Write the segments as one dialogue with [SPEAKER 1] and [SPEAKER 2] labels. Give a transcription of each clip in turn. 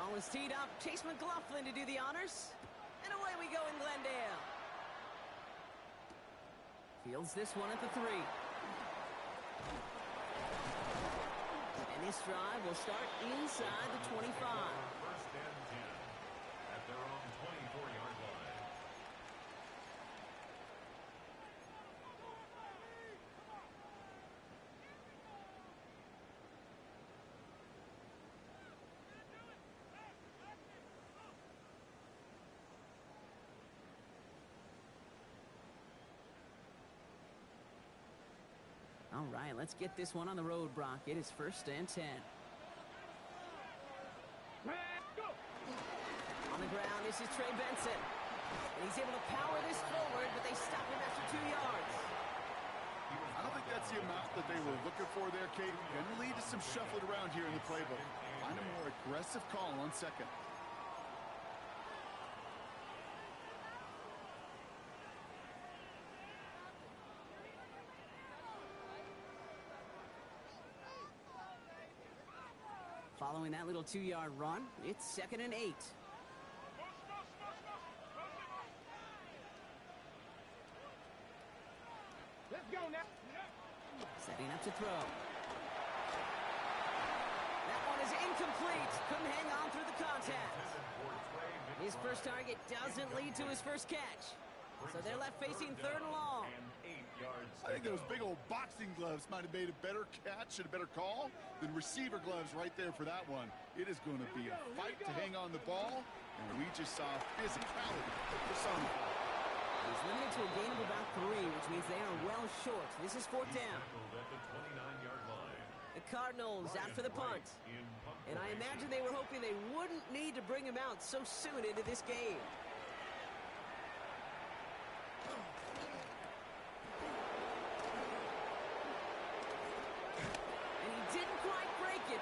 [SPEAKER 1] Ball is teed up. Chase McLaughlin to do the honors. And away we go in Glendale. Fields this one at the 3. And this drive will start inside the 25.
[SPEAKER 2] First and 10 at their own 24-yard line.
[SPEAKER 1] All right, let's get this one on the road, Brock. It is first and 10. On the ground, this is Trey Benson. And he's able to power this forward, but they stop him after 2 yards.
[SPEAKER 3] I don't think that's the amount that they were looking for there, Kate. Going to lead to some shuffling around here in the playbook. Find a more aggressive call on second.
[SPEAKER 1] Following that little 2-yard run, it's second and 8.
[SPEAKER 4] Let's go now.
[SPEAKER 1] Setting up to throw. That one is incomplete. Couldn't hang on through the contact. His first target doesn't lead to his first catch. So they're left facing third and long.
[SPEAKER 3] I think those big old boxing gloves might have made a better catch and a better call than receiver gloves right there for that one. It is going to be a fight to hang on the ball, and we just saw physicality personified.
[SPEAKER 1] He's limited to a gain of about 3, which means they are well short. This is fourth down.
[SPEAKER 2] At the 29-yard line.
[SPEAKER 1] The Cardinals out for the punt. And I imagine they were hoping they wouldn't need to bring him out so soon into this game.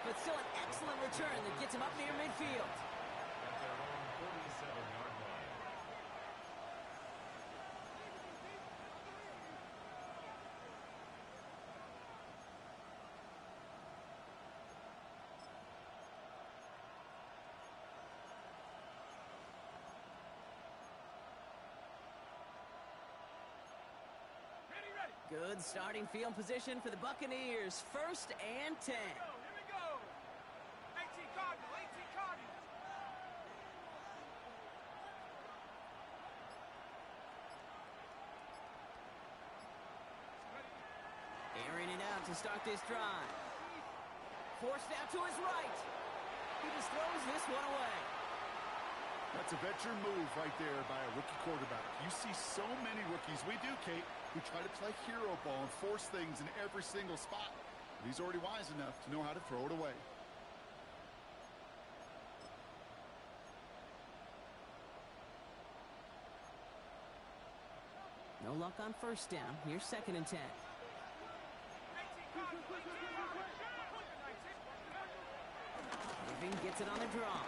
[SPEAKER 1] But still an excellent return that gets him up near midfield.
[SPEAKER 2] At their own 47-yard line.
[SPEAKER 4] Ready.
[SPEAKER 1] Good starting field position for the Buccaneers. First and 10.
[SPEAKER 4] Cardinals.
[SPEAKER 1] Airing it out to start this drive. Forced out to his right. He just throws this one away.
[SPEAKER 3] That's a veteran move right there by a rookie quarterback. You see so many rookies, we do, Kate, who try to play hero ball and force things in every single spot. But he's already wise enough to know how to throw it away.
[SPEAKER 1] No luck on first down. Here's second and 10. Irving gets it on the draw.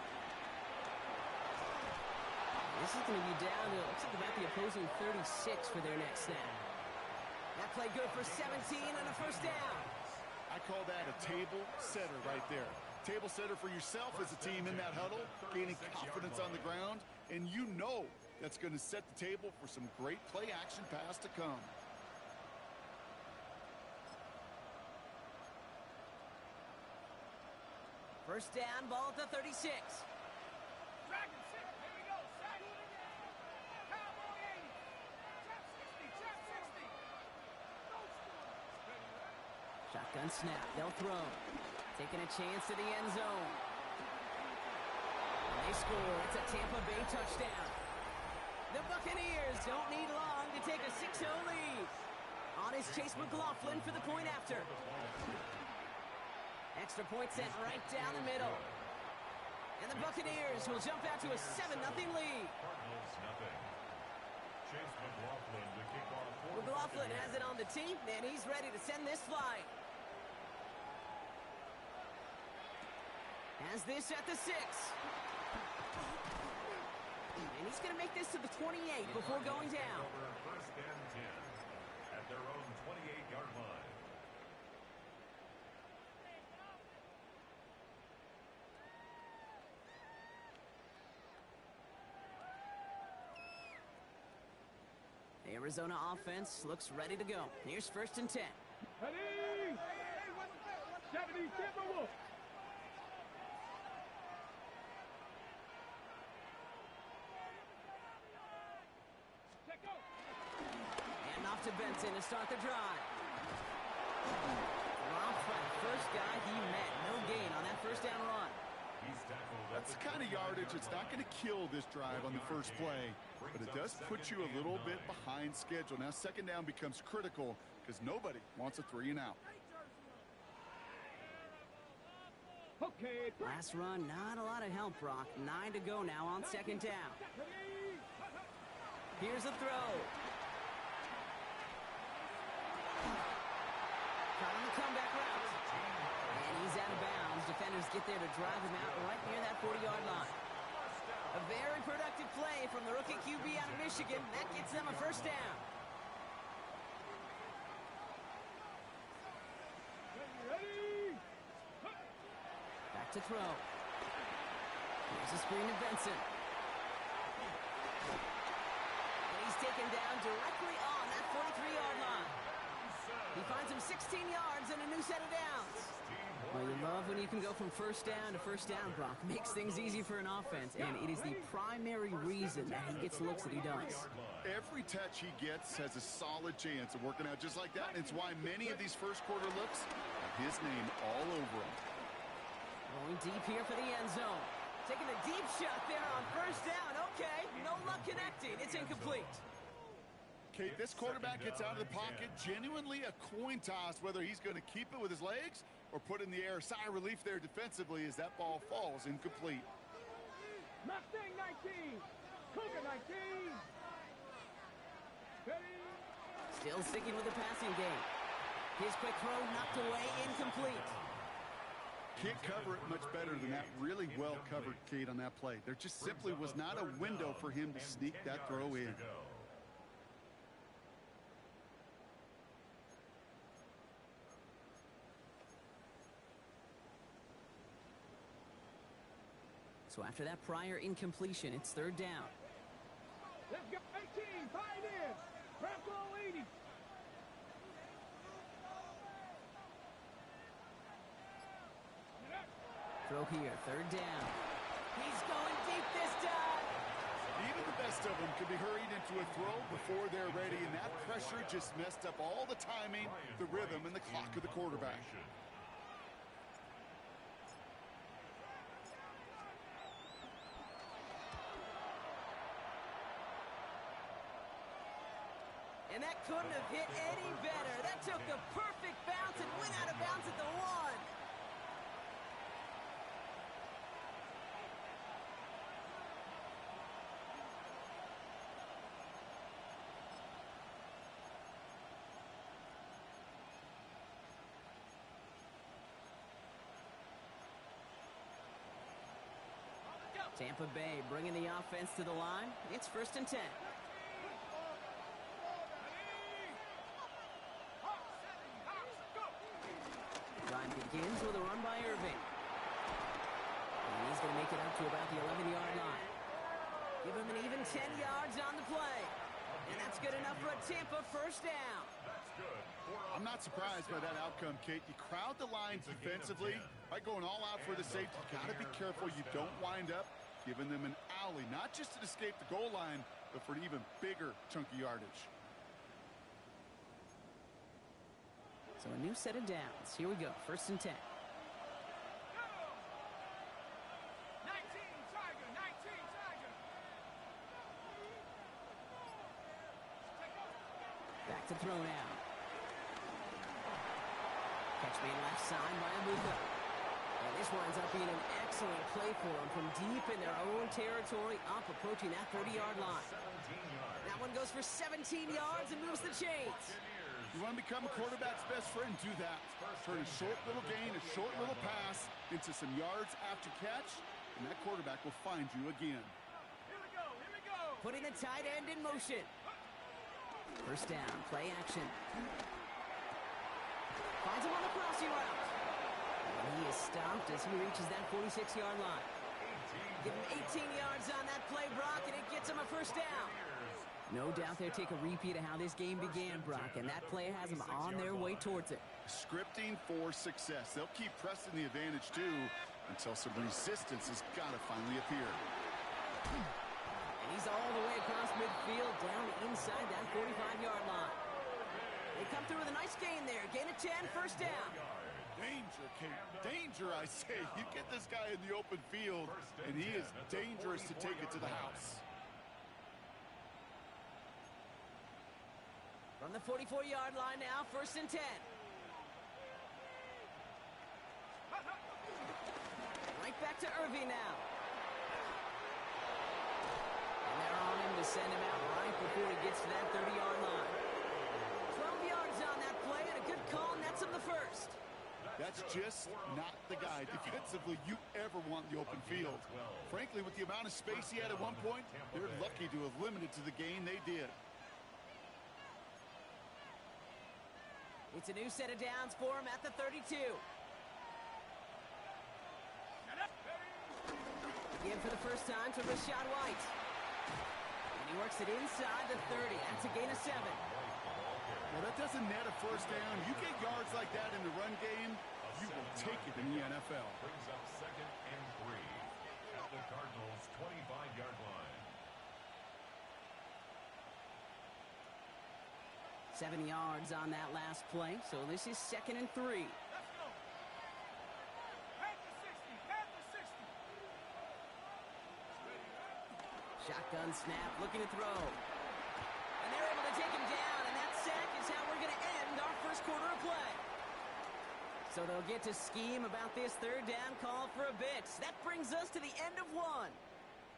[SPEAKER 1] This is going to be down to, looks like about the opposing 36 for their next snap. That play good for 17 and a first down.
[SPEAKER 3] I call that a table setter right there. Table setter for yourself as a team in that huddle, gaining confidence on the ground, and you know that's going to set the table for some great play action pass to come.
[SPEAKER 1] First down, ball at the 36.
[SPEAKER 4] Dragon 6. Here we go. Sack. Cowboy 80. Trap 60.
[SPEAKER 1] Shotgun snap. They'll throw. Taking a chance to the end zone. And they score. It's a Tampa Bay touchdown. The Buccaneers don't need long to take a 6-0 lead. On is Chase McLaughlin for the point after. Extra point sent right down the middle. And the Buccaneers will jump out to a 7-0 lead.
[SPEAKER 2] Cardinals nothing. Chase McLaughlin to kick off.
[SPEAKER 1] McLaughlin has it on the tee, and he's ready to send this flying. Has this at the 6. And he's going to make this to the 28 before going down.
[SPEAKER 2] First and 10 at their own 28-yard line.
[SPEAKER 1] Arizona offense looks ready to go. Here's 1st and 10.
[SPEAKER 4] Ready? 70, Timberwolves. Check go.
[SPEAKER 1] And off to Benson to start the drive. Dropped by the first guy he met. No gain on that 1st down run.
[SPEAKER 3] That's the kind of yardage it's not going to kill this drive on the first play, but it does put you a little bit behind schedule. Now 2nd down becomes critical because nobody wants a 3 and out.
[SPEAKER 4] Okay.
[SPEAKER 1] Last run, not a lot of help, Brock. 9 to go now on 2nd down. Here's a throw. Caught on the comeback route. And he's out of bounds. Defenders get there to drive him out right near that 40-yard line. A very productive play from the rookie QB out of Michigan. That gets them a 1st down.
[SPEAKER 4] Ready?
[SPEAKER 1] Back to throw. Here's a screen to Benson. And he's taken down directly on that 43-yard line. He finds him 16 yards and a new set of downs. Well, you love when you can go from 1st down to 1st down, Brock. Makes things easy for an offense, and it is the primary reason that he gets the looks that he does.
[SPEAKER 3] Every touch he gets has a solid chance of working out just like that, and it's why many of these first quarter looks have his name all over them.
[SPEAKER 1] Going deep here for the end zone. Taking a deep shot there on 1st down. Okay, no luck connecting. It's incomplete.
[SPEAKER 3] Kate, this quarterback gets out of the pocket, genuinely a coin toss whether he's going to keep it with his legs or put it in the air. Sigh of relief there defensively as that ball falls incomplete.
[SPEAKER 4] Mustang 19. Cougar 19. Ready?
[SPEAKER 1] Still sticking with the passing game. His quick throw knocked away, incomplete.
[SPEAKER 3] Can't cover it much better than that. Really well covered, Kate, on that play. There just simply was not a window for him to sneak that throw in.
[SPEAKER 1] So after that prior incompletion, it's 3rd down.
[SPEAKER 4] Let's go. 18. Pioneers. Bronco 80.
[SPEAKER 1] Throw here, 3rd down. He's going deep this time.
[SPEAKER 3] Even the best of them could be hurried into a throw before they're ready, and that pressure just messed up all the timing, the rhythm, and the clock of the quarterback.
[SPEAKER 1] And that couldn't have hit any better. That took the perfect bounce and went out of bounds at the 1. Tampa Bay bringing the offense to the line. It's 1st and 10. Drive begins with a run by Irving. And he's going to make it up to about the 11-yard line. Give him an even 10 yards on the play. And that's good enough for a Tampa 1st down.
[SPEAKER 3] I'm not surprised by that outcome, Kate. You crowd the lines defensively by going all out for the safety. You got to be careful you don't wind up giving them an alley, not just to escape the goal line, but for an even bigger chunky yardage.
[SPEAKER 1] So a new set of downs. Here we go. 1st and 10.
[SPEAKER 4] 19 Tiger. 19 Tiger.
[SPEAKER 1] Back to throw now. Catch being left side by Abuka. And this winds up being an excellent play for them from deep in their own territory, up approaching that 30-yard line. That one goes for 17 yards and moves the chains.
[SPEAKER 3] You want to become a quarterback's best friend, do that. Turn a short little gain, a short little pass into some yards after catch, and that quarterback will find you again.
[SPEAKER 4] Here we go. Here we go.
[SPEAKER 1] Putting the tight end in motion. 1st down, play action. Finds him on the crossing route. And he is stopped as he reaches that 46-yard line. Give him 18 yards on that play, Brock, and it gets him a 1st down. No doubt they'll take a repeat of how this game began, Brock, and that play has them on their way towards it.
[SPEAKER 3] Scripting for success. They'll keep pressing the advantage, too, until some resistance has got to finally appear.
[SPEAKER 1] And he's all the way across midfield, down inside that 45-yard line. They come through with a nice gain there. Gain of 10, first down.
[SPEAKER 3] Danger, Kate. Danger, I say. You get this guy in the open field, and he is dangerous to take it to the house.
[SPEAKER 1] From the 44-yard line now, first and 10. Right back to Irving now. And they're on him to send him out right before he gets to that 30-yard line. 12 yards on that play, and a good call nets him the first.
[SPEAKER 3] That's just not the guy defensively you ever want in the open field. Frankly, with the amount of space he had at one point, they're lucky to have limited to the gain they did.
[SPEAKER 1] It's a new set of downs for him at the 32. Again for the first time to Rashad White. And he works it inside the 30. That's a gain of 7.
[SPEAKER 3] Well, that doesn't net a first down. You get yards like that in the run game, you will take it in the NFL.
[SPEAKER 2] Brings up 2nd and 3 at the Cardinals' 25-yard line.
[SPEAKER 1] 7 yards on that last play, so this is 2nd and 3.
[SPEAKER 4] Let's go. Head to 60. Head to 60.
[SPEAKER 1] Shotgun snap, looking to throw. And they're able to take him down, and that sack is how we're going to end our first quarter of play. So they'll get to scheme about this third down call for a bit. That brings us to the end of one.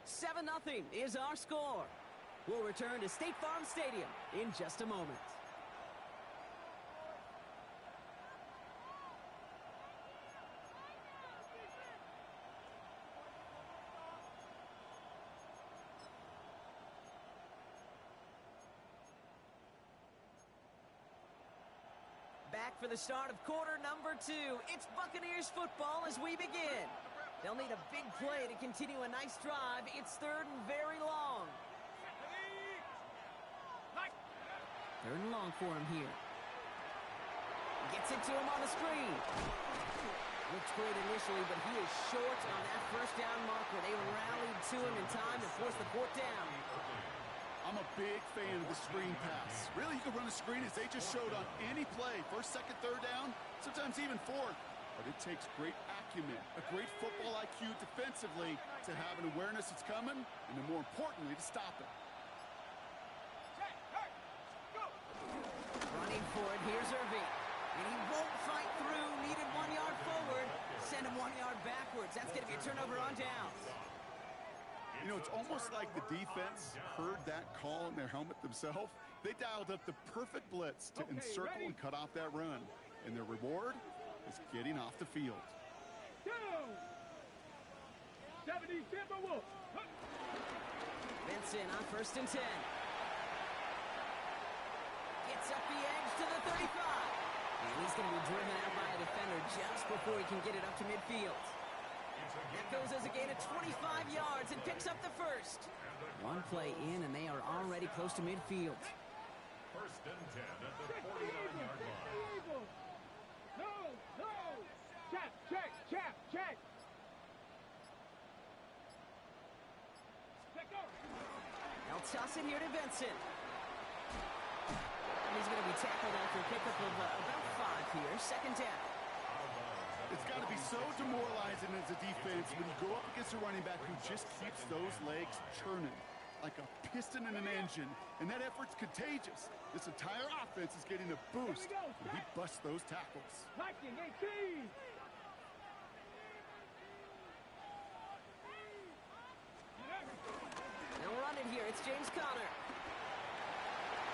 [SPEAKER 1] 7-0 is our score. We'll return to State Farm Stadium in just a moment. Back for the start of quarter number 2. It's Buccaneers football as we begin. They'll need a big play to continue a nice drive. It's 3rd and very long. 3rd and long for him here. Gets it to him on the screen. Looks great initially, but he is short on that first down marker. They rallied to him in time to force the 4th down.
[SPEAKER 3] I'm a big fan of the screen pass. Really, you can run a screen as they just showed on any play. 1st, 2nd, 3rd down, sometimes even 4th. But it takes great acumen, a great football IQ defensively to have an awareness it's coming, and then more importantly, to stop it.
[SPEAKER 1] Running for it, here's Irving. And he won't fight through, needed 1 yard forward. Send him 1 yard backwards. That's going to be a turnover on downs.
[SPEAKER 3] You know, it's almost like the defense heard that call in their helmet themselves. They dialed up the perfect blitz to encircle and cut off that run. And their reward is getting off the field.
[SPEAKER 4] Down. 70 Timberwolves.
[SPEAKER 1] Benson on 1st and 10. Gets up the edge to the 35. And he's going to be driven out by a defender just before he can get it up to midfield. That goes as a gain of 25 yards and picks up the first. One play in, and they are already close to midfield.
[SPEAKER 2] 1st and 10 at the 49-yard line.
[SPEAKER 4] No, no. Check, check, check, check. Pick up.
[SPEAKER 1] They'll toss it here to Benson. And he's going to be tackled after a pickup of about 5 here. 2nd down.
[SPEAKER 3] It's got to be so demoralizing as a defense when you go up against a running back who just keeps those legs churning like a piston in an engine, and that effort's contagious. This entire offense is getting a boost when he busts those tackles.
[SPEAKER 4] Liking 18.
[SPEAKER 1] They'll run it here. It's James Conner.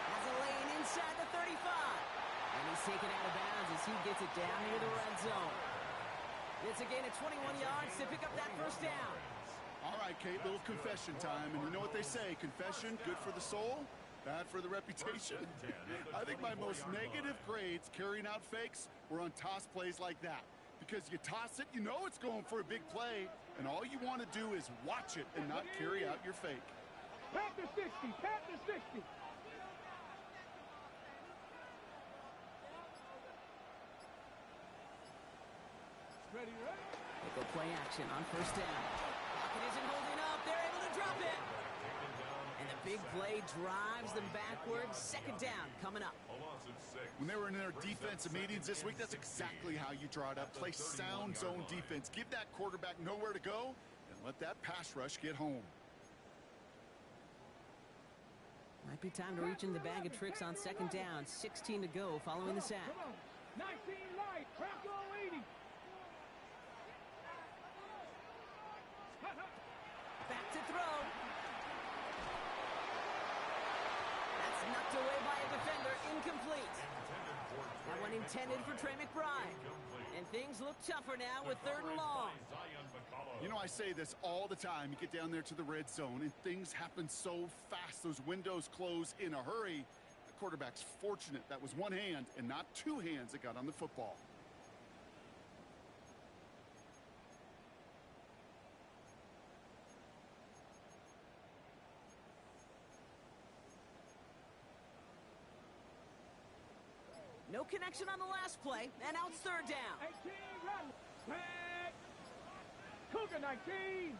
[SPEAKER 1] Has a lane inside the 35. And he's taken out of bounds as he gets it down near the red zone. It's a gain of 21 yards to pick up that first down.
[SPEAKER 3] All right, Kate, little confession time. And you know what they say, confession, good for the soul, bad for the reputation. I think my most negative grades carrying out fakes were on toss plays like that. Because you toss it, you know it's going for a big play, and all you want to do is watch it and not carry out your fake.
[SPEAKER 4] Panther 60, Panther 60. Ready, ready?
[SPEAKER 1] They go play action on first down. Pocket isn't holding up. They're able to drop it. And the big play drives them backwards. Second down coming up.
[SPEAKER 3] When they were in their defensive meetings this week, that's exactly how you draw it up. Play sound zone defense. Give that quarterback nowhere to go and let that pass rush get home.
[SPEAKER 1] Might be time to reach in the bag of tricks on second down. 16 to go following the sack.
[SPEAKER 4] 19 light, track goal 80.
[SPEAKER 1] Back to throw. That's knocked away by a defender. Incomplete. That one intended for Trey McBride. And things look tougher now with 3rd and long.
[SPEAKER 3] You know, I say this all the time. You get down there to the red zone, and things happen so fast. Those windows close in a hurry. The quarterback's fortunate that was one hand and not two hands that got on the football.
[SPEAKER 1] No connection on the last play, and now it's 3rd down.
[SPEAKER 4] 18 run. Back. Cougar 19.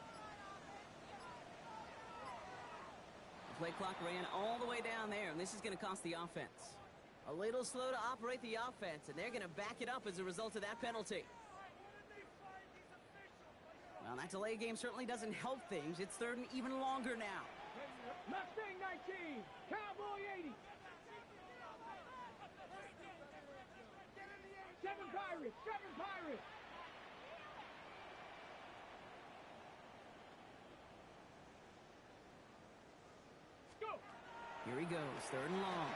[SPEAKER 1] The play clock ran all the way down there, and this is going to cost the offense. A little slow to operate the offense, and they're going to back it up as a result of that penalty. Well, that delay game certainly doesn't help things. It's 3rd and even longer now.
[SPEAKER 4] Mustang 19. Cowboy 80. 7 Pirates, 7 Pirates. Go.
[SPEAKER 1] Here he goes, 3rd and long.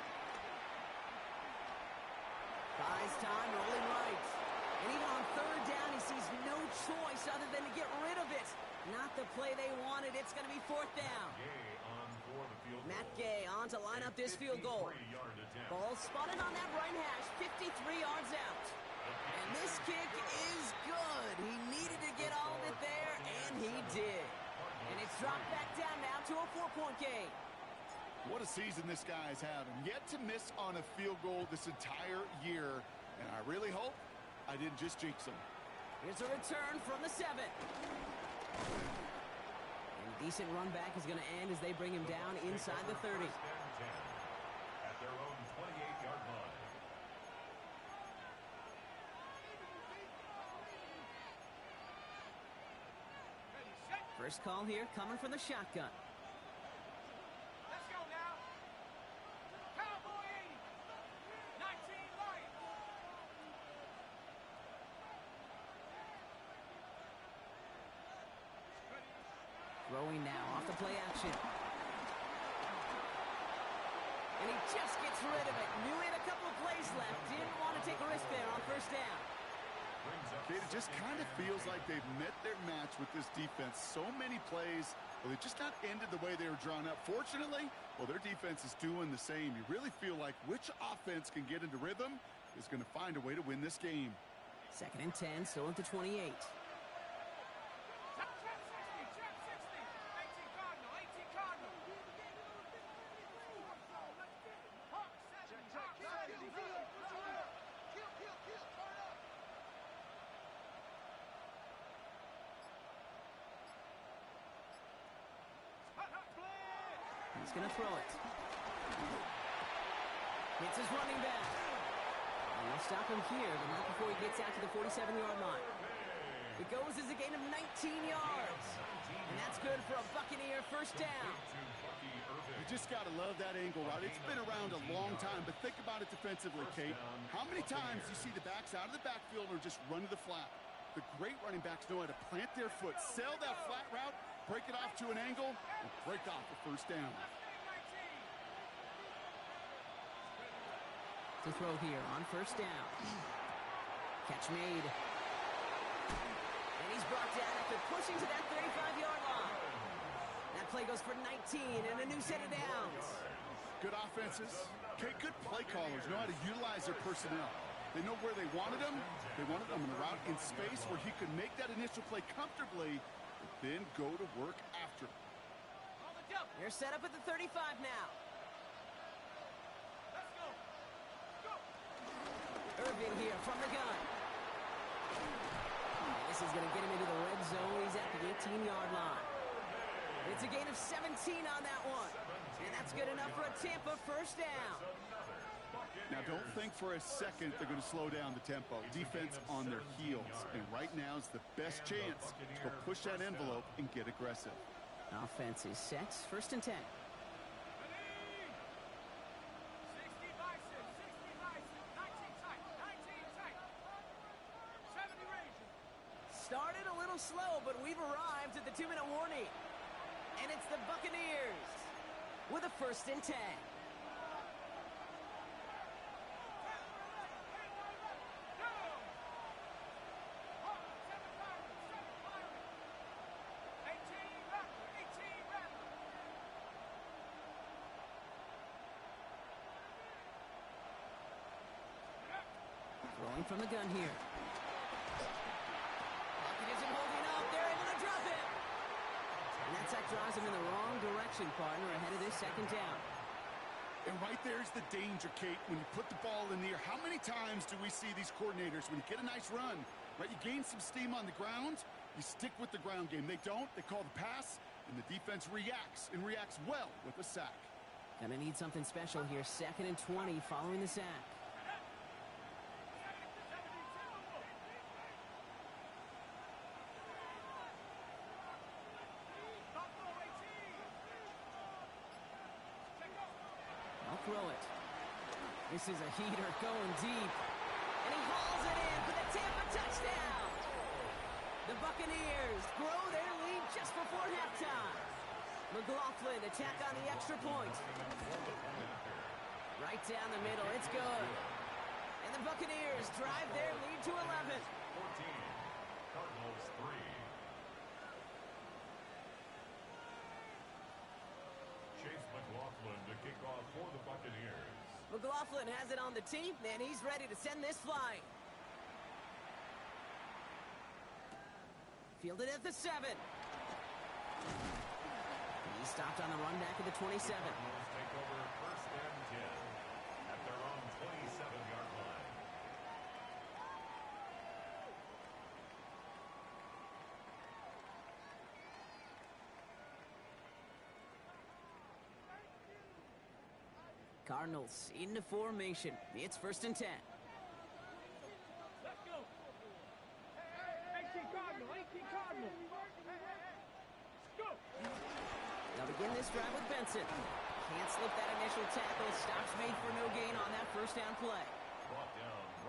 [SPEAKER 1] Buys time, rolling right. And even on 3rd down, he sees no choice other than to get rid of it. Not the play they wanted. It's going to be 4th down. Matt Gay on to line up this field goal. Ball spotted on that right hash, 53 yards out. And this kick is good. He needed to get all of it there, and he did. And it's dropped back down now to a 4-point game.
[SPEAKER 3] What a season this guy's having. Yet to miss on a field goal this entire year. And I really hope I didn't just jinx him.
[SPEAKER 1] Here's a return from the 7. And a decent run back is going to end as they bring him down inside the 30.
[SPEAKER 2] At their own 28-yard line.
[SPEAKER 1] First call here coming from the shotgun.
[SPEAKER 4] Let's go now. Cowboy 80. 19 light.
[SPEAKER 1] Throwing now off the play action. And he just gets rid of it. Knew he had a couple of plays left. Didn't want to take a risk there on first down.
[SPEAKER 3] It just kind of feels like they've met their match with this defense. So many plays, well, they just not ended the way they were drawn up. Fortunately, well, their defense is doing the same. You really feel like which offense can get into rhythm is going to find a way to win this game.
[SPEAKER 1] 2nd and 10, still at the 28. He's going to throw it. Hits his running back. And they'll stop him here, but not before he gets out to the 47-yard line. It goes as a gain of 19 yards. And that's good for a Buccaneer first down.
[SPEAKER 3] You just got to love that angle route. It's been around a long time, but think about it defensively, Kate. How many times do you see the backs out of the backfield or just run to the flat? The great running backs know how to plant their foot, sail that flat route, break it off to an angle, and break off the first down.
[SPEAKER 1] To throw here on first down. Catch made. And he's brought down after pushing to that 35-yard line. That play goes for 19 and a new set of downs.
[SPEAKER 3] Good offenses. Okay, good play callers know how to utilize their personnel. They know where they wanted them. They wanted them in the route in space where he could make that initial play comfortably, but then go to work after.
[SPEAKER 1] You're set up at the 35 now. Irving here from the gun. This is going to get him into the red zone. He's at the 18-yard line. It's a gain of 17 on that one. And that's good enough for a Tampa first down.
[SPEAKER 3] Now, don't think for a second they're going to slow down the tempo. Defense on their heels. And right now is the best chance to push that envelope and get aggressive.
[SPEAKER 1] Offense is set. First and 10. Started a little slow, but we've arrived at the 2-minute warning. And it's the Buccaneers with a first and 10. Throwing from the gun here. Isn't holding up. They're able to drop it. And that sack drives him in the wrong direction, partner, ahead of this second down.
[SPEAKER 3] And right there's the danger, Kate, when you put the ball in the air. How many times do we see these coordinators, when you get a nice run, right, you gain some steam on the ground, you stick with the ground game. They don't. They call the pass, and the defense reacts, and reacts well with a sack.
[SPEAKER 1] Gonna need something special here. Second and 20 following the sack. Throw it. This is a heater going deep. And he hauls it in for the Tampa touchdown. The Buccaneers grow their lead just before halftime. McLaughlin attack on the extra point. Right down the middle. It's good. And the Buccaneers drive their lead to 11.
[SPEAKER 2] 14. Cardinals 3. McLaughlin to kick off for the Buccaneers.
[SPEAKER 1] McLaughlin has it on the tee, and he's ready to send this flying. Fielded at the 7. He stopped on the run back at the 27.
[SPEAKER 2] Take over first and 10 at their own 27-yard line.
[SPEAKER 1] Cardinals into formation. It's first and 10.
[SPEAKER 4] Let's go. 18 Cardinal, 18 Cardinal. Go.
[SPEAKER 1] They'll begin this drive with Benson. Can't slip that initial tackle. Stops made for no gain on that first down play.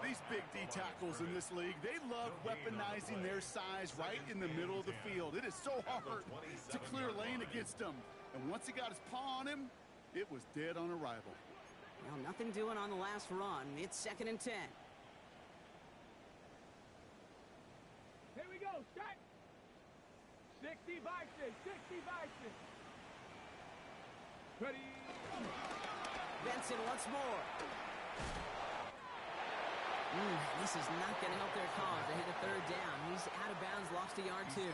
[SPEAKER 3] These big D tackles in this league, they love weaponizing their size right in the middle of the field. It is so hard to clear lane against them. And once he got his paw on him, it was dead on arrival.
[SPEAKER 1] Well, nothing doing on the last run. It's second and 10.
[SPEAKER 4] Here we go. Start. 60 Bison. 60 Bison. Ready.
[SPEAKER 1] Benson once more. This is not going to help their cause. They hit a third down. He's out of bounds, lost a yard too.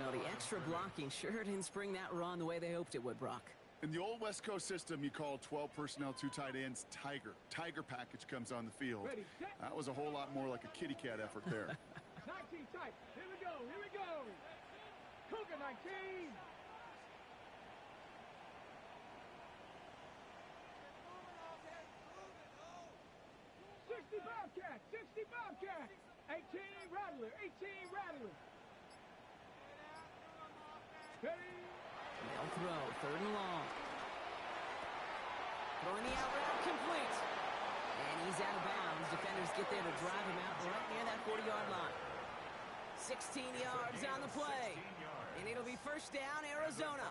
[SPEAKER 1] Well, the extra blocking sure didn't spring that run the way they hoped it would, Brock.
[SPEAKER 3] In the old West Coast system, you call 12 personnel, 2 tight ends, Tiger. Tiger package comes on the field.
[SPEAKER 4] Ready, set.
[SPEAKER 3] That was a whole lot more like a kitty cat effort there.
[SPEAKER 4] 19 tight. Here we go. Here we go. Cougar 19. 60 Bobcat. 60 Bobcat. 18 Rattler. 18 Rattler. Ready.
[SPEAKER 1] They'll throw, third and long. Throwing the out route complete. And he's out of bounds. Defenders get there to drive him out right near that 40-yard line. 16 yards on the play. And it'll be first down, Arizona.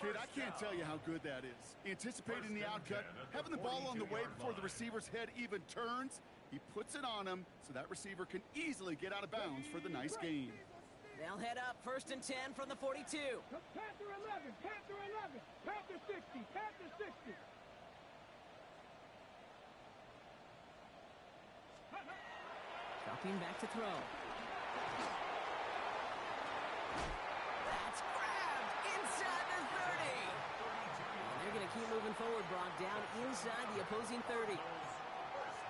[SPEAKER 3] Kid, I can't tell you how good that is. Anticipating the outcut, having the ball on the way before the receiver's head even turns. He puts it on him so that receiver can easily get out of bounds for the nice gain.
[SPEAKER 1] They'll head up first and 10 from the 42.
[SPEAKER 4] Panther 11. Panther 11. Panther 60. Panther 60.
[SPEAKER 1] Dropping back to throw. That's grabbed inside keep moving forward, Brock, down inside the opposing 30.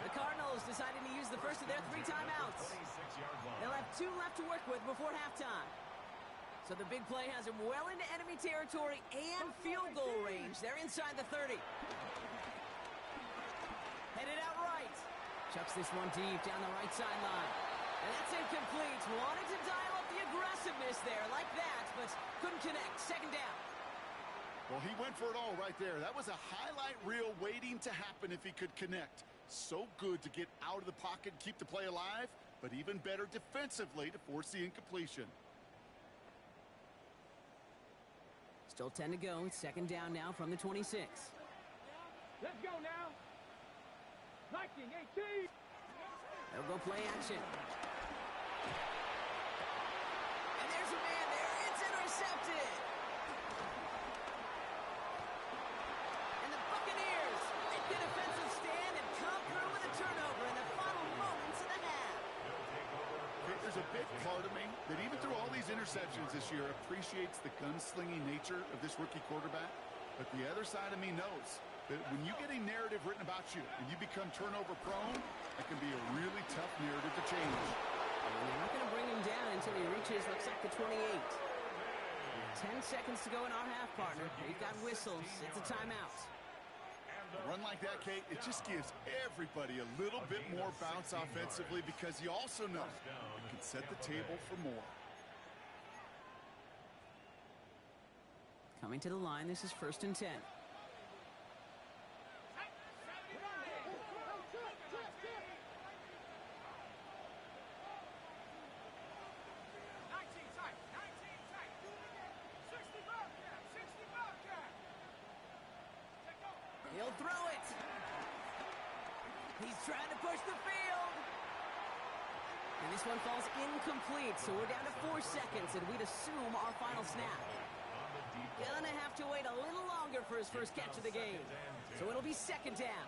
[SPEAKER 1] The Cardinals decided to use the first of their 3 timeouts. They'll have 2 left to work with before halftime. So the big play has him well into enemy territory and field goal range. They're inside the 30. Headed out right. Chucks this one deep down the right sideline. And that's incomplete. Wanted to dial up the aggressiveness there like that, but couldn't connect. Second down.
[SPEAKER 3] Well, he went for it all right there. That was a highlight reel waiting to happen if he could connect. So good to get out of the pocket and keep the play alive, but even better defensively to force the incompletion.
[SPEAKER 1] Still 10 to go. It's second down now from the 26.
[SPEAKER 4] Let's go now. Viking 18.
[SPEAKER 1] They'll go play action. And there's a man there. It's intercepted. And the Buccaneers make the defensive stand and come through with a turnover in the final moments of the half.
[SPEAKER 3] There's a big part of me that even through all these interceptions this year appreciates the gunslinging nature of this rookie quarterback. But the other side of me knows that when you get a narrative written about you and you become turnover prone, that can be a really tough narrative to change.
[SPEAKER 1] They're not going to bring him down until he reaches, looks like, the 28. 10 seconds to go in our half, partner. We've got whistles. It's a timeout.
[SPEAKER 3] A run like that, Kate, it just gives everybody a little bit more bounce offensively because you also know it can set the table for more.
[SPEAKER 1] Coming to the line, this is 1st and 10. He'll throw it. He's trying to push the field. And this one falls incomplete, so we're down to 4 seconds, and we'd assume our final snap. Gonna have to wait a little longer for his first catch of the game. So it'll be second down.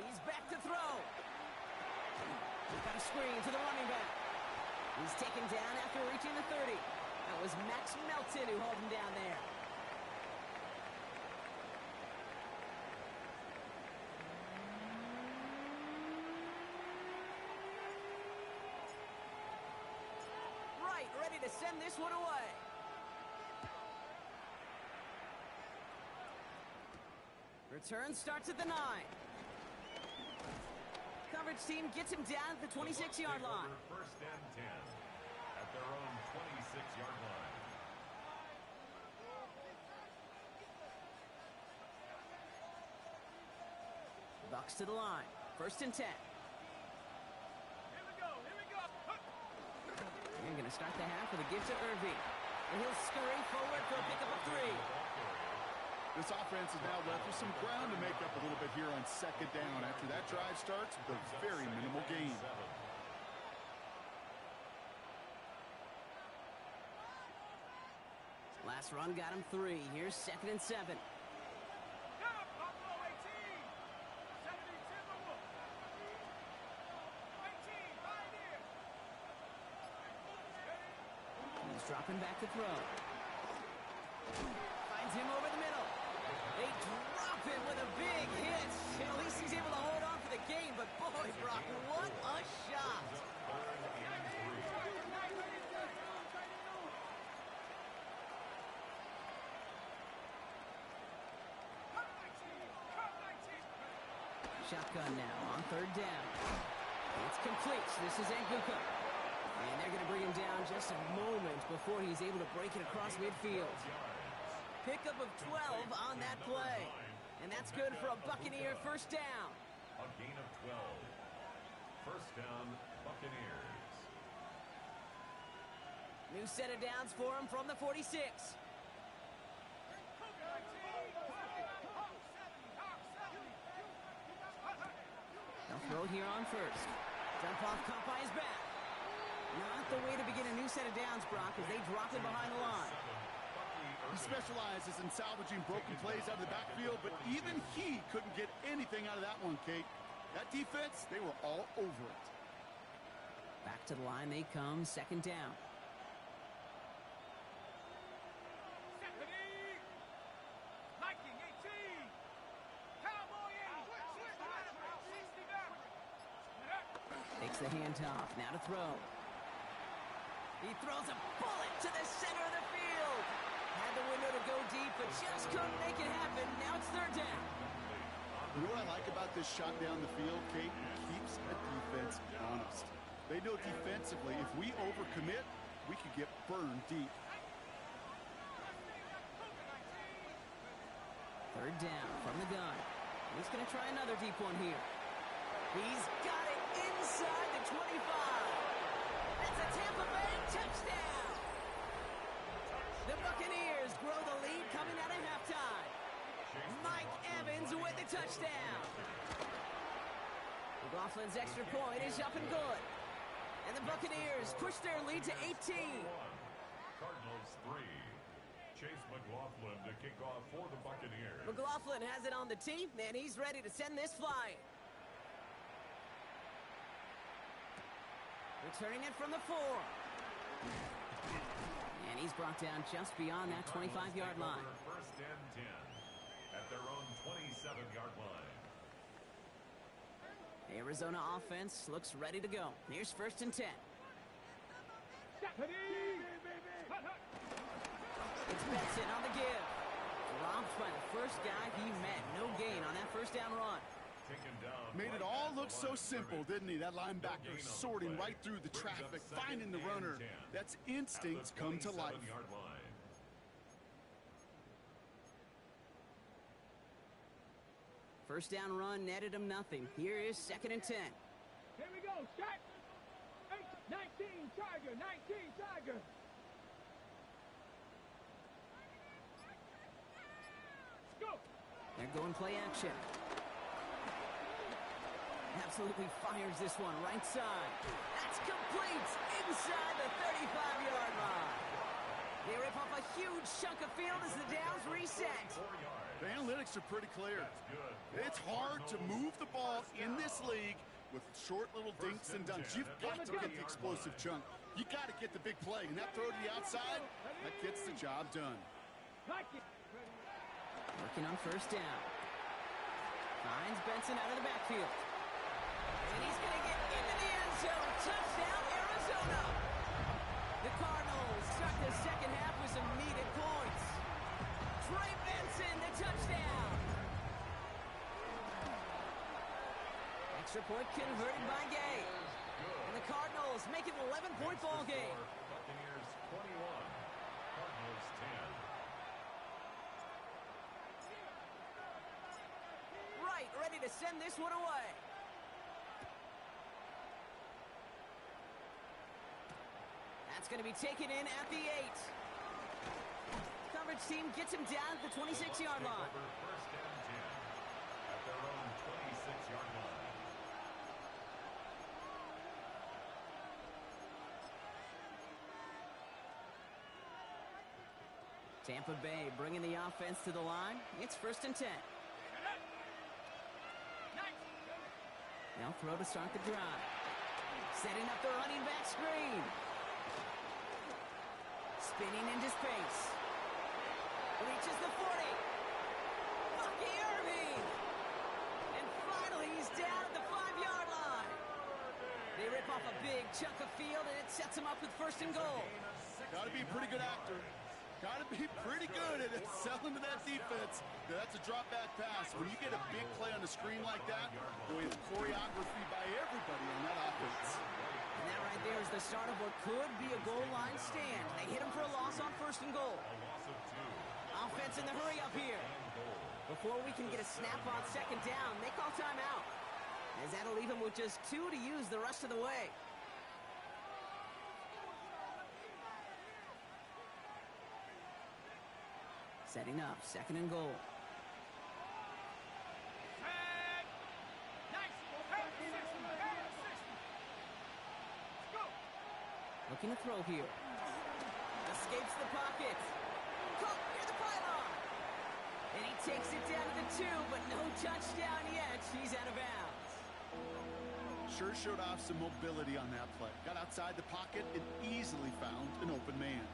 [SPEAKER 1] He's back to throw. He's got a screen to the running back. He's taken down after reaching the 30. That was Max Melton who held him down there. Right, ready to send this one away. Return starts at the 9. Coverage team gets him down at the 26-yard line.
[SPEAKER 2] First and 10 at their own 26-yard line.
[SPEAKER 1] Bucks to the line. 1st and 10.
[SPEAKER 4] Here we go.
[SPEAKER 1] They're going to start the half with a give to Irving. And he'll scurry forward for a pickup of 3.
[SPEAKER 3] This offense is now left with some ground to make up a little bit here on second down after that drive starts with a very minimal gain.
[SPEAKER 1] Last run got him 3. Here's 2nd and 7. He's dropping back to throw. Finds him over the middle. They drop him with a big hit. At least he's able to hold on for the game, but boy, Brock, what a shot. Shotgun now on 3rd down. It's complete. This is Nguka. And they're going to bring him down just a moment before he's able to break it across midfield. Pickup of 12 on that play. And that's good for a Buccaneer first down.
[SPEAKER 2] A gain of 12. First down, Buccaneers.
[SPEAKER 1] New set of downs for him from the 46. They'll throw here on 1st. Dump off caught by his back. Not the way to begin a new set of downs, Brock, as they drop it behind the line.
[SPEAKER 3] He specializes in salvaging broken plays out of the backfield, but even he couldn't get anything out of that one, Kate. That defense, they were all over it.
[SPEAKER 1] Back to the line they come, 2nd down. Fakes the handoff. Now to throw. He throws a bullet to the center of the field. Had the window to go deep, but just couldn't make it happen. Now it's third down.
[SPEAKER 3] You know what I like about this shot down the field, Kate? It keeps a defense honest. They know defensively, if we overcommit, we could get burned deep.
[SPEAKER 1] Third down from the gun. He's going to try another deep one here. He's got it inside the 25. That's a Tampa Bay touchdown. The Buccaneers grow the lead coming out of halftime. Mike Evans with the touchdown. McLaughlin's extra point is up and good. And the Buccaneers push their lead to 18.
[SPEAKER 2] Cardinals 3. Chase McLaughlin to kick off for the Buccaneers.
[SPEAKER 1] McLaughlin has it on the tee, and he's ready to send this flying. Returning it from the 4. And he's brought down just beyond that 25-yard line.
[SPEAKER 2] First and 10 at their own 27-yard line.
[SPEAKER 1] Arizona offense looks ready to go. Here's first and 10. It's Benson on the give. Dropped by the first guy he met. No gain on that first down run.
[SPEAKER 3] Made it all look so simple, didn't he? That linebacker sorting right through the traffic, finding the runner. That's instincts come to life.
[SPEAKER 1] First down run netted him nothing. Here is second and 10.
[SPEAKER 4] Here we go, shot. 19, Tiger, 19, Tiger. Go.
[SPEAKER 1] They're going play action. Absolutely fires this one right side. That's complete inside the 35-yard line. They rip off a huge chunk of field as the downs reset.
[SPEAKER 3] The analytics are pretty clear. It's hard to move the ball in this league with short little dinks and dunks. You've got to get the explosive chunk. You got to get the big play. And that throw to the outside, that gets the job done.
[SPEAKER 1] Working on first down. Finds Benson out of the backfield. And he's going to get into the end zone. Touchdown, Arizona. The Cardinals start the second half with some needed points. Trey Benson, the touchdown. Extra point converted by Gay. And the Cardinals make it an 11-point ball game.
[SPEAKER 2] Buccaneers 21, Cardinals 10.
[SPEAKER 1] Right, ready to send this one away. That's going to be taken in at the 8. Coverage team gets him down at the 26-yard line.
[SPEAKER 2] First and 10 at their own 26-yard line.
[SPEAKER 1] Tampa Bay bringing the offense to the line. It's first and 10. They'll throw to start the drive. Setting up the running back screen. Spinning into space. Reaches the 40. Bucky Irving. And finally, he's down at the 5-yard line. They rip off a big chunk of field, and it sets him up with first and goal.
[SPEAKER 3] Got to be a pretty good actor. Got to be pretty good at it, selling to that defense. That's a drop back pass. When you get a big play on the screen like that, boy, it's choreography by everybody on that offense.
[SPEAKER 1] And that right there is the start of what could be a goal line stand. They hit him for a loss on first and goal. Offense in the hurry up here. Before we can get a snap on second down, they call timeout. As that'll leave him with just 2 to use the rest of the way. Setting up, second and goal. Looking to throw here. Escapes the pocket. Caught near the pylon. And he takes it down to the 2, but no touchdown yet. He's out of bounds.
[SPEAKER 3] Sure showed off some mobility on that play. Got outside the pocket and easily found an open man.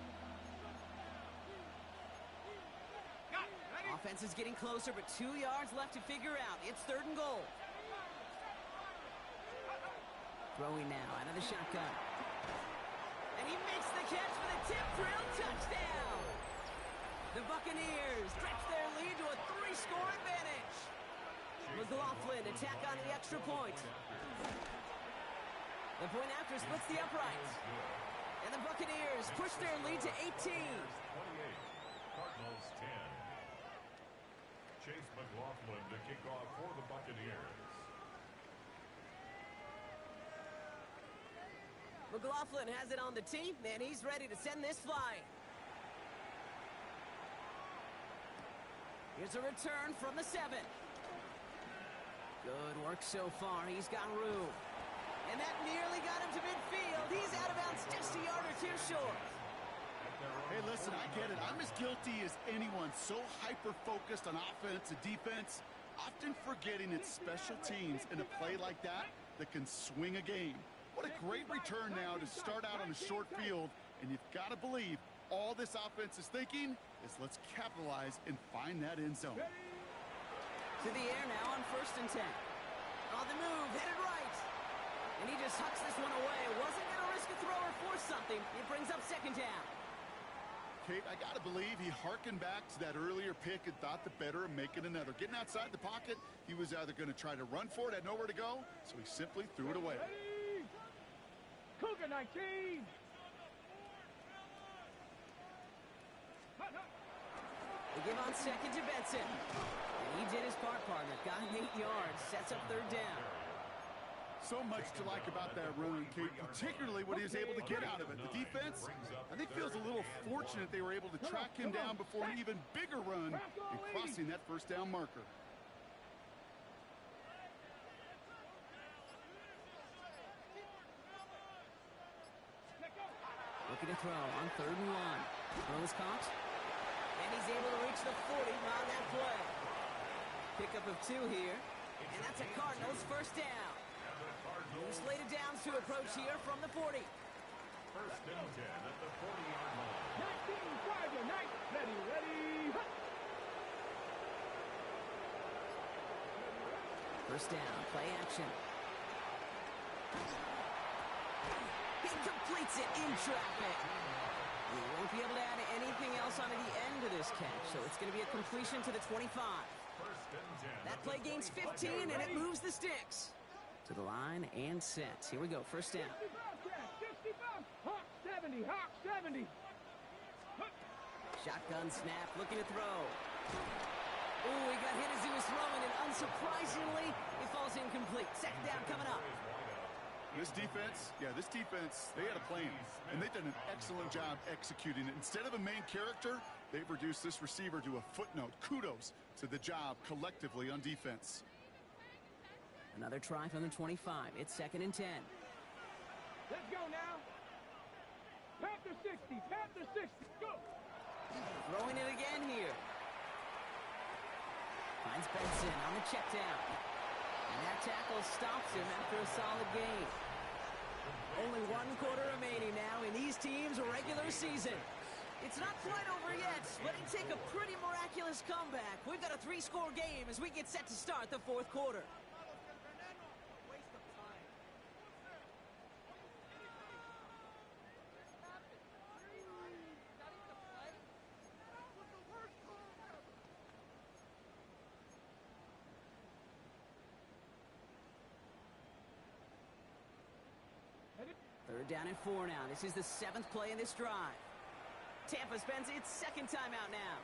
[SPEAKER 1] Offense is getting closer, but 2 yards left to figure out. It's third and goal. Throwing now out of the shotgun. And he makes the catch for the tip drill touchdown. The Buccaneers stretch their lead to a 3-score advantage. McLaughlin attack on the extra point. The point after splits the uprights. And the Buccaneers push their lead to 18.
[SPEAKER 2] 28, Cardinals 10. Chase McLaughlin to kick off for the Buccaneers.
[SPEAKER 1] McLaughlin has it on the tee, and he's ready to send this flying. Here's a return from the 7. Good work so far. He's got room. And that nearly got him to midfield. He's out of bounds just a yard or two short.
[SPEAKER 3] Hey, listen, I get it. I'm as guilty as anyone. So hyper-focused on offense and defense, often forgetting it's special teams in a play like that can swing a game. What a great return now to start out on a short field, and you've got to believe all this offense is thinking is let's capitalize and find that end zone.
[SPEAKER 1] To the air now on 1st and 10. On the move, headed right. And he just hucks this one away. Wasn't going to risk a throw or force something. It brings up 2nd down.
[SPEAKER 3] Kate, I got to believe he hearkened back to that earlier pick and thought the better of making another. Getting outside the pocket, he was either going to try to run for it, had nowhere to go, so he simply threw it away.
[SPEAKER 4] Cougar 19.
[SPEAKER 1] They give on 2nd to Benson. And he did his part, partner. Got him 8 yards. Sets up 3rd down.
[SPEAKER 3] So much to like about that run, Kate, particularly what he was able to get out of it. The defense, I think, feels a little fortunate they were able to track him down before an even bigger run and crossing that 1st down marker.
[SPEAKER 1] Looking to throw on 3rd and 1. Throw is caught. And he's able to reach the 40 on that play. Pickup of 2 here. And that's a Cardinals 1st down. Slated downs to approach here from the 40.
[SPEAKER 2] 1st and 10 at the 40-yard line.
[SPEAKER 4] 19, Tiger, nice. Ready.
[SPEAKER 1] 1st down, play action. He completes it in traffic. He won't be able to add anything else onto the end of this catch, so it's going to be a completion to the 25.
[SPEAKER 2] 1st and 10.
[SPEAKER 1] That play gains 15, and it moves the sticks. To the line and set. Here we go, 1st down.
[SPEAKER 4] 65, Hawk 70, Hawk 70.
[SPEAKER 1] Shotgun snap, looking to throw. Ooh, he got hit as he was throwing, and unsurprisingly, it falls incomplete. 2nd down coming up.
[SPEAKER 3] This defense, they had a plan, and they've done an excellent job executing it. Instead of a main character, they've reduced this receiver to a footnote. Kudos to the job collectively on defense.
[SPEAKER 1] Another try from the 25. It's 2nd and 10.
[SPEAKER 4] Let's go now. Panther 60, Panther 60, go.
[SPEAKER 1] Throwing it again here. Finds Benson on the check down. And that tackle stops him after a solid gain. Only 1 quarter remaining now in these teams' regular season. It's not quite over yet, but it take a pretty miraculous comeback. We've got a 3-score game as we get set to start the 4th quarter. Third down and 4 now. This is the 7th play in this drive. Tampa spends its 2nd timeout now.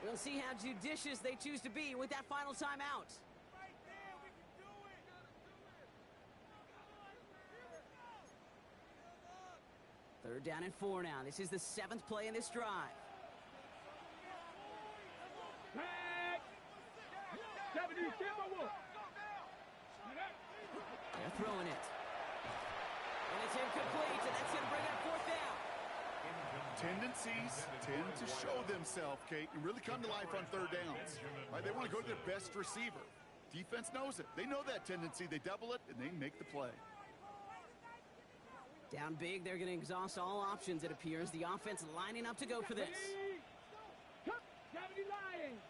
[SPEAKER 1] We'll see how judicious they choose to be with that final timeout. Third down and 4 now. This is the 7th play in this drive.
[SPEAKER 4] 70, Timberwolves.
[SPEAKER 1] They're throwing it. And it's incomplete, and that's going to bring up 4th down.
[SPEAKER 3] Tendencies tend to show themselves, Kate, and really come to life on 3rd downs. Right? They want to go to their best receiver. Defense knows it. They know that tendency. They double it, and they make the play.
[SPEAKER 1] Down big, they're going to exhaust all options, it appears. The offense lining up to go for this.
[SPEAKER 4] 70 Lions.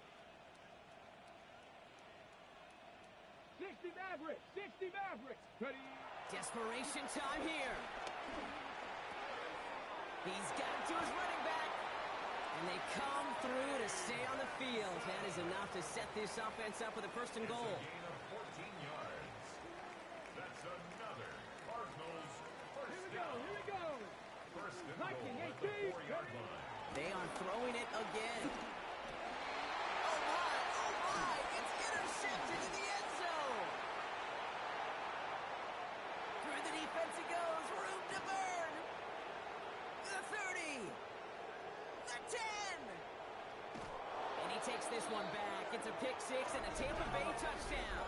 [SPEAKER 4] 60 Mavericks. 60 Mavericks. Ready.
[SPEAKER 1] Desperation time here. He's got it to his running back. And they come through to stay on the field. That is enough to set this offense up with a first and goal.
[SPEAKER 2] Gain of 14 yards. That's another Cardinals first down.
[SPEAKER 4] Here we go.
[SPEAKER 2] First and
[SPEAKER 4] Viking,
[SPEAKER 2] goal at the
[SPEAKER 4] 18.
[SPEAKER 2] 4-yard line.
[SPEAKER 1] They are throwing it again. Oh my, it's intercepted in the end zone. Through the defense it goes, room to burn. The 30. The 10. And he takes this one back. It's a pick six and a Tampa Bay touchdown.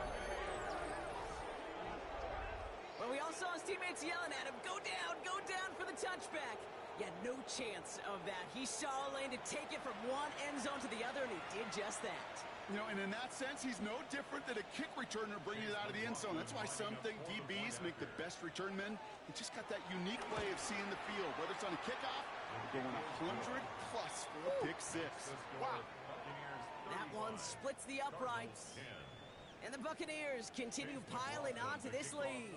[SPEAKER 1] Well, we all saw his teammates yelling at him, go down for the touchback. Yeah, no chance of that. He saw a lane to take it from one end zone to the other, and he did just that.
[SPEAKER 3] You know, and in that sense, he's no different than a kick returner bringing it out of the end zone. That's why some think DBs make the best return men. He just got that unique way of seeing the field, whether it's on a kickoff or going 100-plus for a pick six. Wow.
[SPEAKER 1] That one splits the uprights. And the Buccaneers continue piling onto this lead.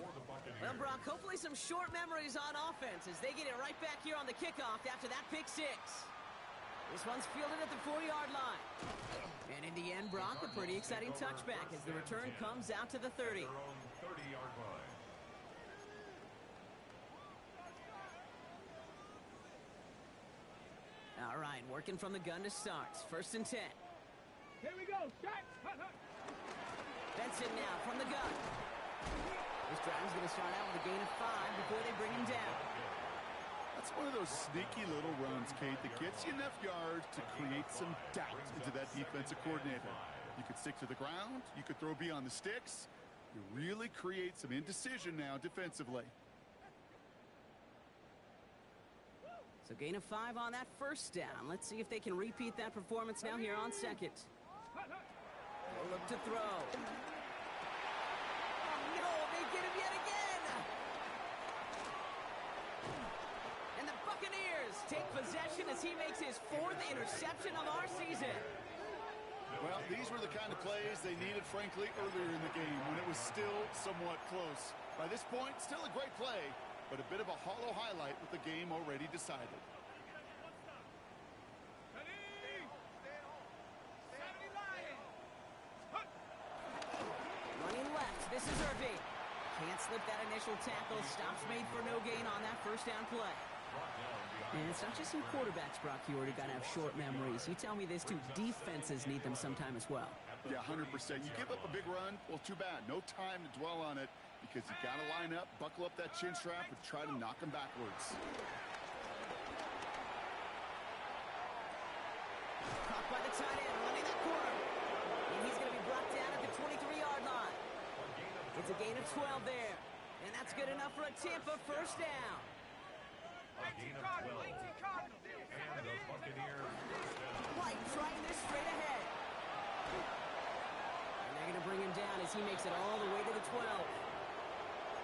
[SPEAKER 1] Well, Brock, hopefully some short memories on offense as they get it right back here on the kickoff after that pick six. This one's fielded at the 4-yard line. And in the end, Brock, a pretty exciting touchback as the return comes out to the 30.
[SPEAKER 2] 30-yard line.
[SPEAKER 1] All right, working from the gun to start. First and 10.
[SPEAKER 4] Here we go. Shot. Hut, hut.
[SPEAKER 1] Benson now from the gun. This drive's going to start out with a gain of 5 before they bring him down.
[SPEAKER 3] That's one of those sneaky little runs, Kate, that gets you enough yards to create some doubt into that defensive coordinator. You could stick to the ground. You could throw beyond the sticks. You really create some indecision now defensively.
[SPEAKER 1] So gain of 5 on that first down. Let's see if they can repeat that performance now here on second. They'll look to throw. Oh, no, they get him yet again. And the Buccaneers take possession as he makes his 4th interception of our season.
[SPEAKER 3] Well, these were the kind of plays they needed, frankly, earlier in the game when it was still somewhat close. By this point, still a great play, but a bit of a hollow highlight with the game already decided.
[SPEAKER 1] Running left, this is Irving. Can't slip that initial tackle. Stops made for no gain on that first down play. And it's not just some quarterbacks, Brock, you already got to have short memories. You tell me this too, defenses need them sometime as well.
[SPEAKER 3] Yeah, 100%. You give up a big run, well, too bad. No time to dwell on it because you got to line up, buckle up that chin strap, and try to knock them backwards.
[SPEAKER 1] Caught by the tight end, running that corner. And he's going to be brought down at the 23-yard line. It's a gain of 12 there. And that's good enough for a Tampa first down.
[SPEAKER 2] A gain of 12. And the Buccaneers first down.
[SPEAKER 1] White trying this straight ahead. And they're going to bring him down as he makes it all the way to the 12.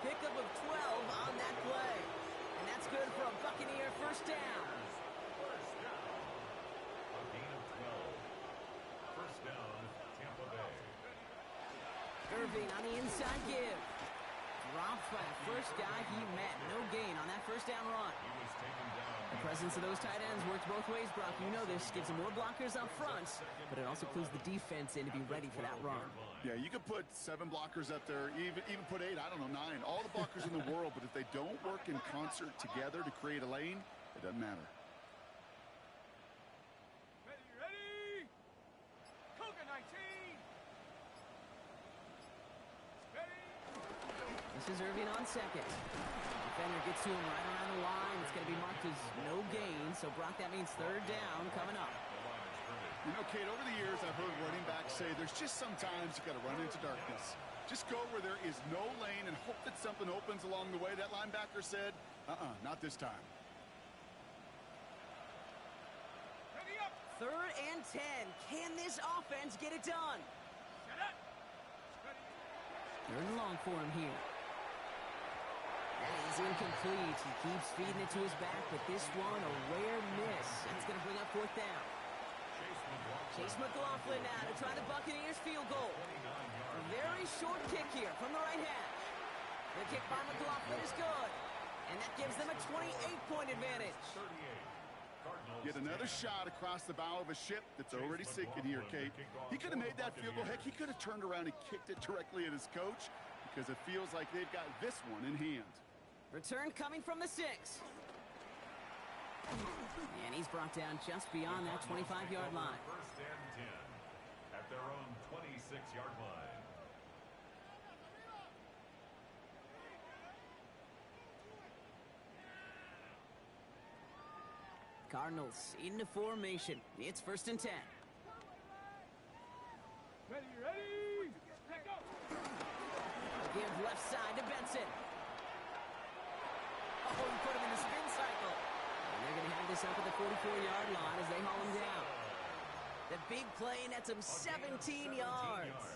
[SPEAKER 1] Pickup of 12 on that play. And that's good for a Buccaneer first down.
[SPEAKER 2] First down. A gain of 12. First down, Tampa Bay.
[SPEAKER 1] Irving on the inside give. Dropped by the first guy he met. No gain on that first down run.
[SPEAKER 2] He was taken down.
[SPEAKER 1] The presence of those tight ends works both ways, Brock. You know this. Gives them more blockers up front, but it also clues the defense in to be ready for that run.
[SPEAKER 3] Yeah, you could put 7 blockers up there, even put 8, I don't know, 9. All the blockers in the world, but if they don't work in concert together to create a lane, it doesn't matter.
[SPEAKER 4] Ready? Cougar 19. Ready?
[SPEAKER 1] This is Irving on second. Defender gets to him right around the line. It's going to be marked as no gain, so Brock, that means third down coming up.
[SPEAKER 3] You know, Kate, over the years, I've heard running backs say there's just sometimes you got to run into darkness. Just go where there is no lane and hope that something opens along the way. That linebacker said, not this time.
[SPEAKER 4] Ready up.
[SPEAKER 1] 3rd and 10. Can this offense get it done?
[SPEAKER 4] Set up. Ready.
[SPEAKER 1] They're in long for him here. That is incomplete. He keeps feeding it to his back, but this one a rare miss. That's going to bring up 4th down. Chase McLaughlin now to try the Buccaneers field goal. A very short kick here from the right half. The kick by McLaughlin is good. And that gives them a 28-point advantage.
[SPEAKER 2] 38. Cardinals
[SPEAKER 3] Yet another shot across the bow of a ship that's already sinking here, Kate. He could have made that field goal. Heck, he could have turned around and kicked it directly at his coach because it feels like they've got this one in hand.
[SPEAKER 1] Return coming from the 6. And he's brought down just beyond that 25-yard line.
[SPEAKER 2] First and 10 at their own 26-yard line.
[SPEAKER 1] Cardinals into formation. It's first and 10.
[SPEAKER 4] Ready, ready. Let go.
[SPEAKER 1] Give left side to Benson. Oh, he put him in the spin cycle. And they're going to have this up at the 44-yard line as they haul him down. The big play nets him 17 yards.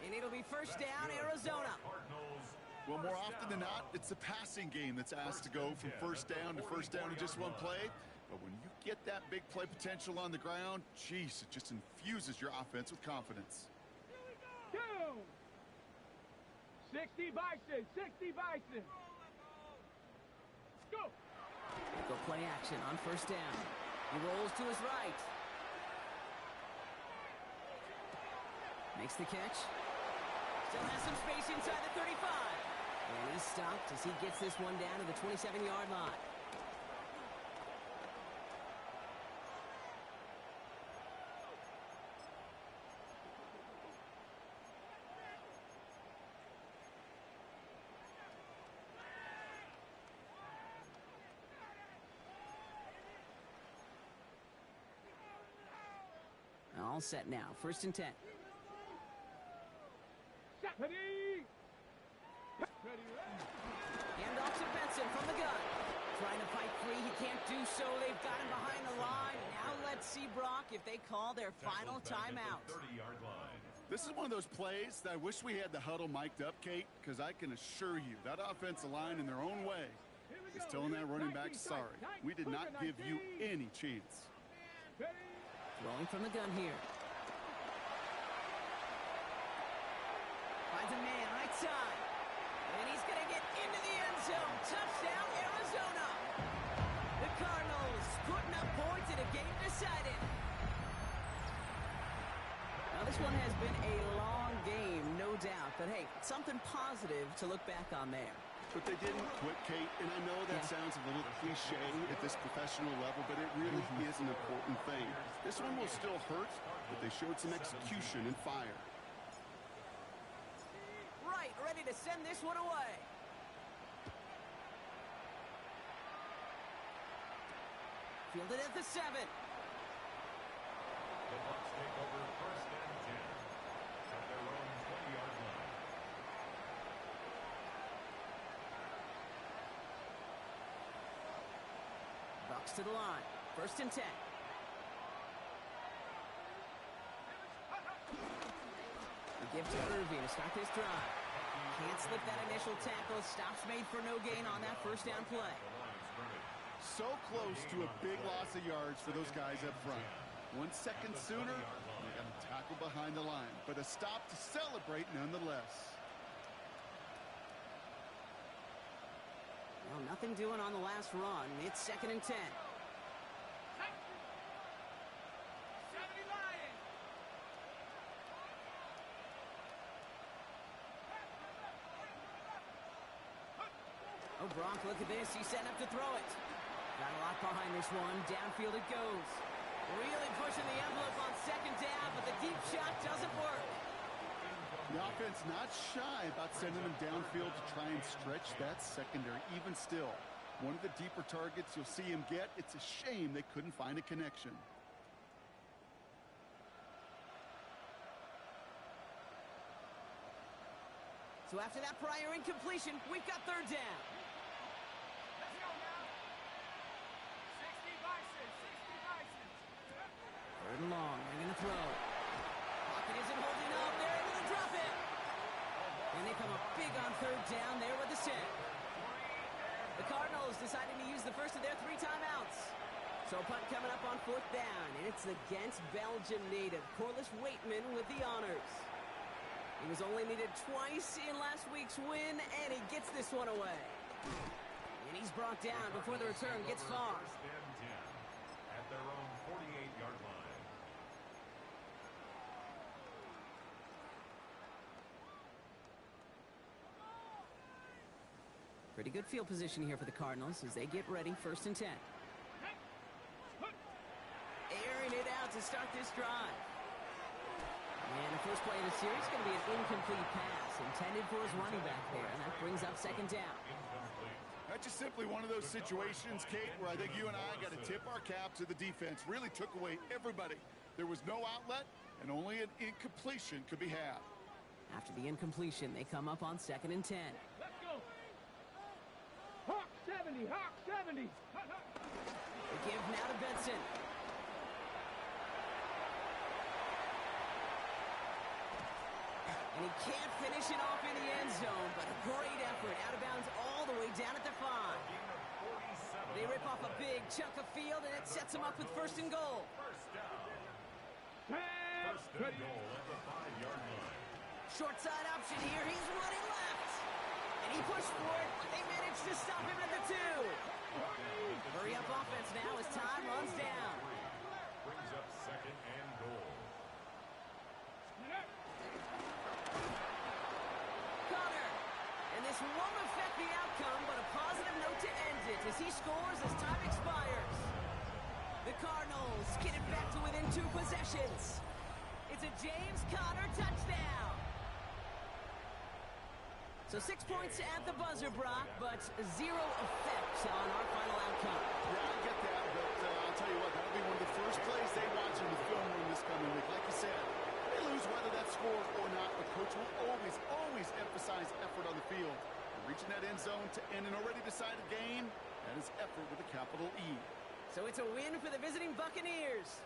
[SPEAKER 1] And it'll be first down, Arizona.
[SPEAKER 3] Well, more often than not, it's the passing game that's asked to go from first down in just one play. But when you get that big play potential on the ground, geez, it just infuses your offense with confidence.
[SPEAKER 4] 2. 60 Bison, 60 Bison. Go.
[SPEAKER 1] Go play action on first down. He rolls to his right. Makes the catch. Still has some space inside the 35. And he's stopped as he gets this one down to the 27-yard line. All set now. First and 10.
[SPEAKER 4] Ready.
[SPEAKER 1] Hand off to Benson from the gun. Trying to fight free. He can't do so. They've got him behind the line. Now let's see, Brock, if they call their final timeout.
[SPEAKER 2] 30-yard line.
[SPEAKER 3] This is one of those plays that I wish we had the huddle mic'd up, Kate, because I can assure you that offensive line in their own way is telling that running back, sorry, we did not give you any chance.
[SPEAKER 1] Throwing from the gun here. Finds a man right side. And he's going to get into the end zone. Touchdown, Arizona. The Cardinals putting up points in a game decided. Now, this one has been a long game, no doubt. But, hey, something positive to look back on there.
[SPEAKER 3] But they didn't quit, Kate, and I know that sounds a little cliche at this professional level, but it really is an important thing. This one will still hurt, but they showed some execution and fire.
[SPEAKER 1] Right, ready to send this one away. Fielded at the 7.
[SPEAKER 2] The Bucs take over first and 10 at their own 20-yard line.
[SPEAKER 1] Bucks to the line. First and 10. The give to Irving to start this drive. Can't slip that initial tackle. Stops made for no gain on that first down play.
[SPEAKER 3] So close to a big loss of yards for those guys up front. 1 second sooner, they got a tackle behind the line, but a stop to celebrate nonetheless.
[SPEAKER 1] Well, nothing doing on the last run. It's second and 10. Oh, Brock, look at this. He's setting up to throw it. Got a lot behind this one. Downfield it goes. Really pushing the envelope on second down, but the deep shot doesn't work.
[SPEAKER 3] The offense not shy about sending them downfield to try and stretch that secondary. Even still, one of the deeper targets you'll see him get. It's a shame they couldn't find a connection.
[SPEAKER 1] So after that prior incompletion, we've got third down.
[SPEAKER 4] Let's go now. 60 Bison, 60 Bison.
[SPEAKER 1] Third and long. They're going to throw. Pocket isn't holding up. They're able to drop it. And they come up big on third down there with the set. The Cardinals deciding to use the first of their 3 timeouts. So punt coming up on fourth down. And it's against Belgian native Corliss Waitman with the honors. He was only needed twice in last week's win, and he gets this one away. And he's brought down before the return gets far.
[SPEAKER 2] First and 10 at their own 48-yard line.
[SPEAKER 1] Pretty good field position here for the Cardinals as they get ready, 1st and 10. Airing it out to start this drive. And the first play of the series is going to be an incomplete pass intended for his running back there, and that brings up 2nd down.
[SPEAKER 3] That's just simply one of those situations, Kate, where I think you and I got to tip our cap to the defense. Really took away everybody. There was no outlet, and only an incompletion could be had.
[SPEAKER 1] After the incompletion, they come up on 2nd and 10.
[SPEAKER 4] Let's go. Hawk 70, Hawk 70.
[SPEAKER 1] They give now to Benson. And he can't finish it off in the end zone, but a great effort. Out of bounds all the way down at the 5. They rip off a big chunk of field, and it sets them up with 1st and goal.
[SPEAKER 2] First down. First and goal at the 5-yard line.
[SPEAKER 1] Short side option here. He's running left. And he pushed for it, but they managed to stop him at the 2. Hurry up offense now as time runs down.
[SPEAKER 2] Brings up 2nd and goal.
[SPEAKER 1] Connor. And this won't affect the outcome, but a positive note to end it as he scores as time expires. The Cardinals get it back to within 2 possessions. It's a James Conner touchdown. So 6 points at the buzzer, Brock, but 0 effect on our final outcome.
[SPEAKER 3] Yeah, I get that, but I'll tell you what, that'll be one of the first plays they watch in the film room this coming week. Like you said, they lose whether that's scored or not, but coach will always emphasize effort on the field. And reaching that end zone to end an already decided game, that is effort with a capital E.
[SPEAKER 1] So it's a win for the visiting Buccaneers.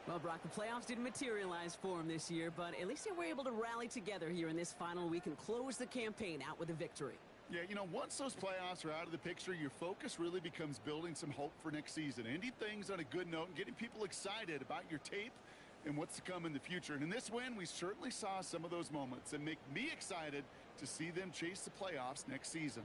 [SPEAKER 1] Well, Brock, the playoffs didn't materialize for them this year, but at least they were able to rally together here in this final week and close the campaign out with a victory.
[SPEAKER 3] Yeah, you know, once those playoffs are out of the picture, your focus really becomes building some hope for next season, ending things on a good note and getting people excited about your tape and what's to come in the future. And in this win, we certainly saw some of those moments and make me excited to see them chase the playoffs next season.